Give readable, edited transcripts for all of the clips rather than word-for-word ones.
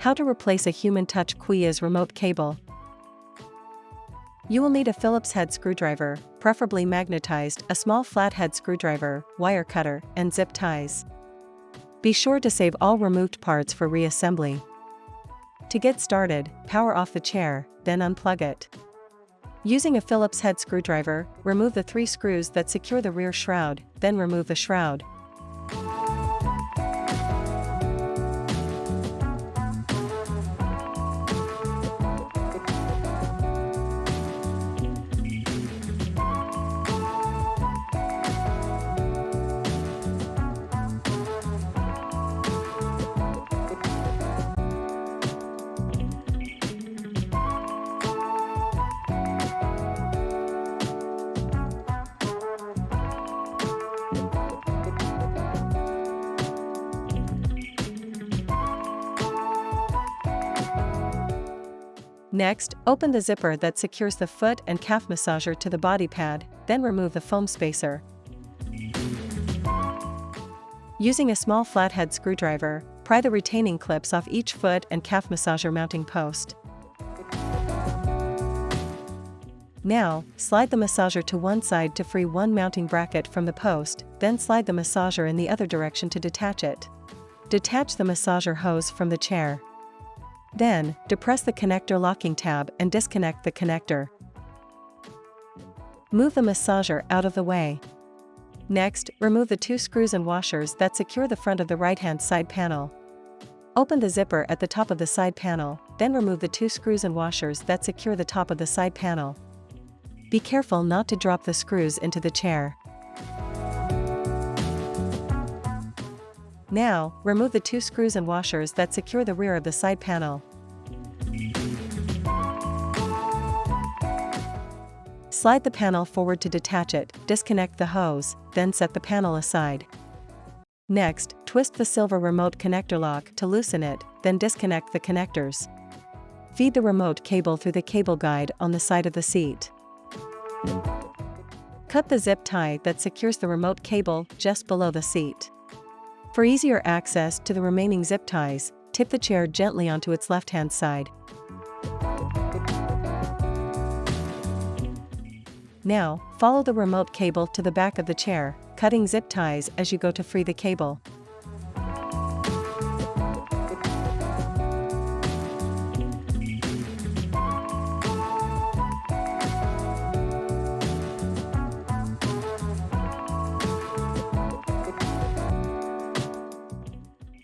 How to replace a Human Touch Quies remote cable. You will need a Phillips head screwdriver, preferably magnetized, a small flathead screwdriver, wire cutter, and zip ties. Be sure to save all removed parts for reassembly. To get started, power off the chair, then unplug it. Using a Phillips head screwdriver, remove the 3 screws that secure the rear shroud, then remove the shroud. Next, open the zipper that secures the foot and calf massager to the body pad, then remove the foam spacer. Using a small flathead screwdriver, pry the retaining clips off each foot and calf massager mounting post. Now, slide the massager to one side to free one mounting bracket from the post, then slide the massager in the other direction to detach it. Detach the massager hose from the chair. Then, depress the connector locking tab and disconnect the connector. Move the massager out of the way. Next, remove the 2 screws and washers that secure the front of the right-hand side panel. Open the zipper at the top of the side panel, then remove the 2 screws and washers that secure the top of the side panel. Be careful not to drop the screws into the chair. Now, remove the 2 screws and washers that secure the rear of the side panel. Slide the panel forward to detach it, disconnect the hose, then set the panel aside. Next, twist the silver remote connector lock to loosen it, then disconnect the connectors. Feed the remote cable through the cable guide on the side of the seat. Cut the zip tie that secures the remote cable just below the seat. For easier access to the remaining zip ties, tip the chair gently onto its left-hand side. Now, follow the remote cable to the back of the chair, cutting zip ties as you go to free the cable.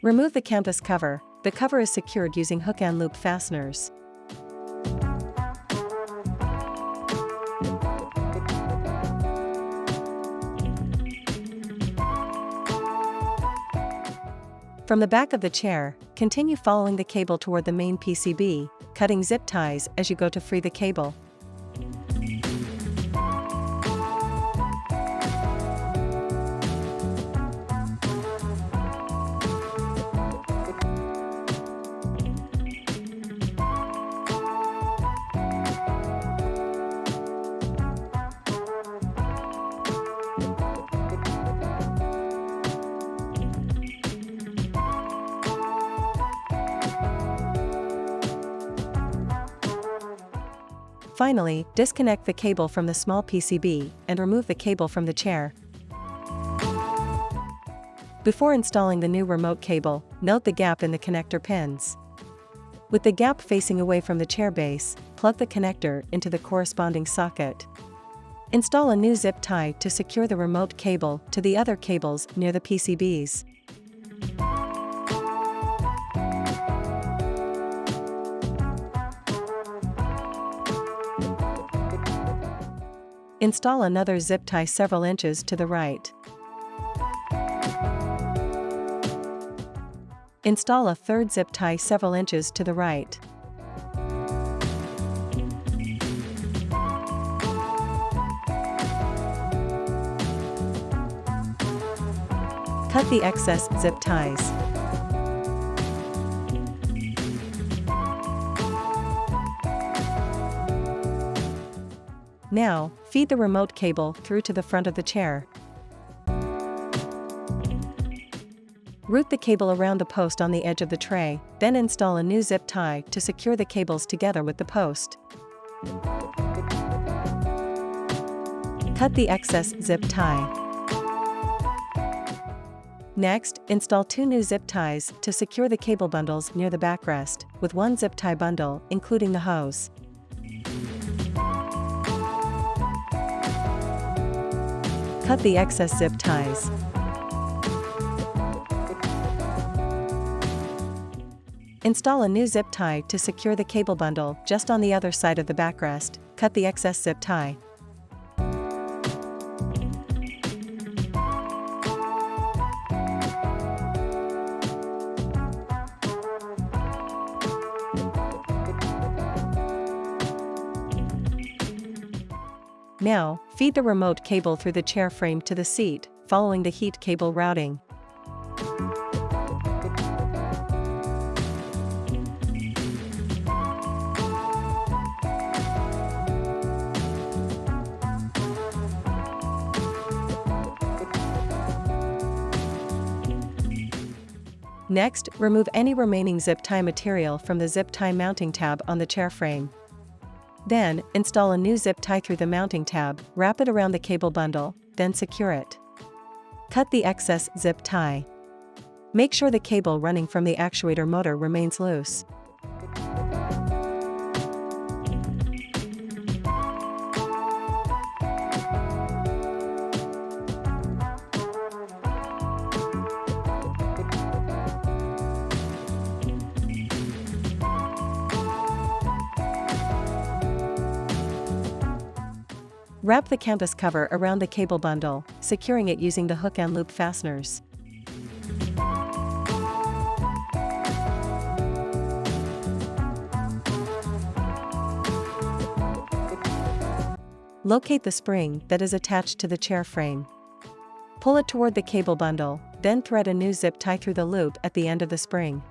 Remove the canvas cover. The cover is secured using hook and loop fasteners. From the back of the chair, continue following the cable toward the main PCB, cutting zip ties as you go to free the cable. Finally, disconnect the cable from the small PCB and remove the cable from the chair. Before installing the new remote cable, note the gap in the connector pins. With the gap facing away from the chair base, plug the connector into the corresponding socket. Install a new zip tie to secure the remote cable to the other cables near the PCBs. Install another zip tie several inches to the right. Install a third zip tie several inches to the right. Cut the excess zip ties. Now, feed the remote cable through to the front of the chair. Route the cable around the post on the edge of the tray, then install a new zip tie to secure the cables together with the post. Cut the excess zip tie. Next, install 2 new zip ties to secure the cable bundles near the backrest, with 1 zip tie bundle, including the hose. Cut the excess zip ties. Install a new zip tie to secure the cable bundle just on the other side of the backrest. Cut the excess zip tie. Now, feed the remote cable through the chair frame to the seat, following the heat cable routing. Next, remove any remaining zip tie material from the zip tie mounting tab on the chair frame. Then, install a new zip tie through the mounting tab, wrap it around the cable bundle, then secure it. Cut the excess zip tie. Make sure the cable running from the actuator motor remains loose. Wrap the canvas cover around the cable bundle, securing it using the hook and loop fasteners. Locate the spring that is attached to the chair frame. Pull it toward the cable bundle, then thread a new zip tie through the loop at the end of the spring.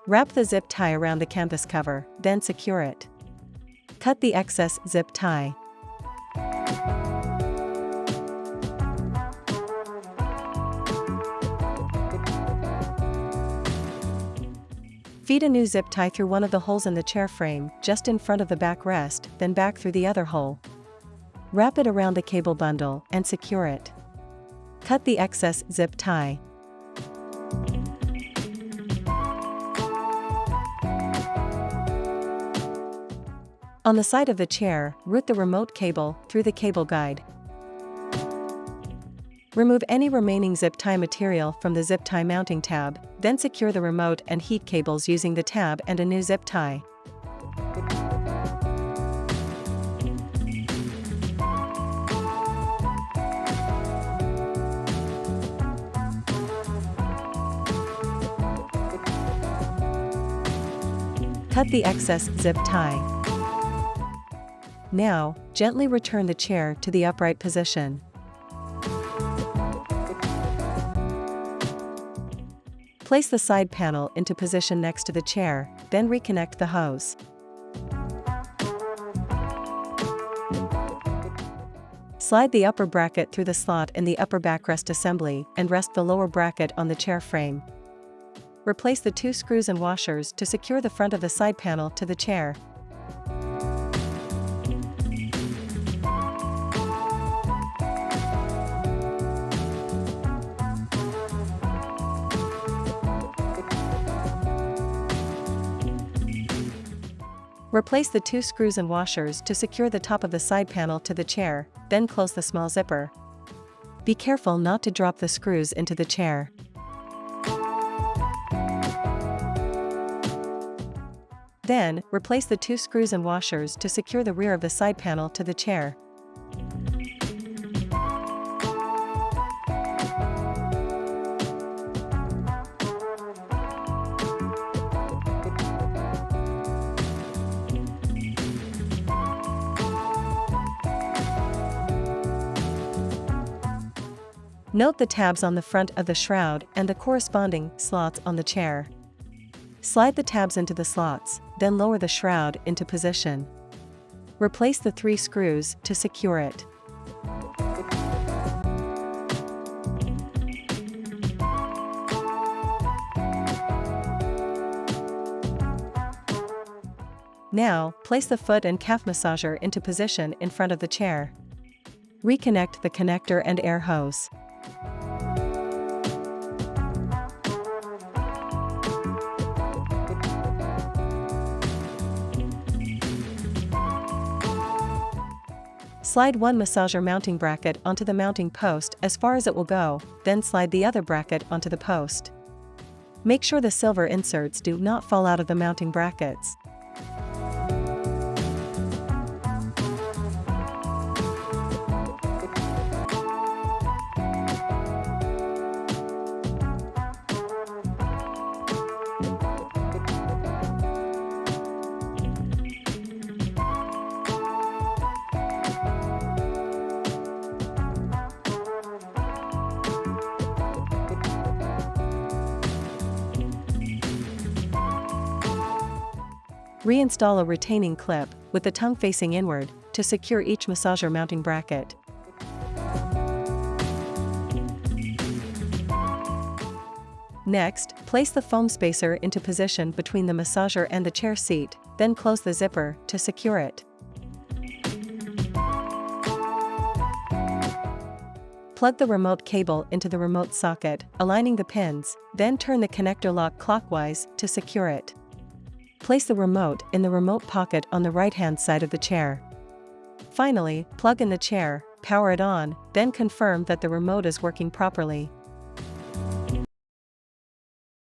Wrap the zip tie around the canvas cover, then secure it. Cut the excess zip tie. Feed a new zip tie through one of the holes in the chair frame, just in front of the backrest, then back through the other hole. Wrap it around the cable bundle and secure it. Cut the excess zip tie. On the side of the chair, route the remote cable through the cable guide. Remove any remaining zip tie material from the zip tie mounting tab, then secure the remote and heat cables using the tab and a new zip tie. Cut the excess zip tie. Now, gently return the chair to the upright position. Place the side panel into position next to the chair, then reconnect the hose. Slide the upper bracket through the slot in the upper backrest assembly and rest the lower bracket on the chair frame. Replace the 2 screws and washers to secure the front of the side panel to the chair. Replace the 2 screws and washers to secure the top of the side panel to the chair, then close the small zipper. Be careful not to drop the screws into the chair. Then, replace the 2 screws and washers to secure the rear of the side panel to the chair. Note the tabs on the front of the shroud and the corresponding slots on the chair. Slide the tabs into the slots, then lower the shroud into position. Replace the 3 screws to secure it. Now, place the foot and calf massager into position in front of the chair. Reconnect the connector and air hose. Slide one massager mounting bracket onto the mounting post as far as it will go, then slide the other bracket onto the post. Make sure the silver inserts do not fall out of the mounting brackets. Reinstall a retaining clip, with the tongue facing inward, to secure each massager mounting bracket. Next, place the foam spacer into position between the massager and the chair seat, then close the zipper to secure it. Plug the remote cable into the remote socket, aligning the pins, then turn the connector lock clockwise to secure it. Place the remote in the remote pocket on the right-hand side of the chair. Finally, plug in the chair, power it on, then confirm that the remote is working properly.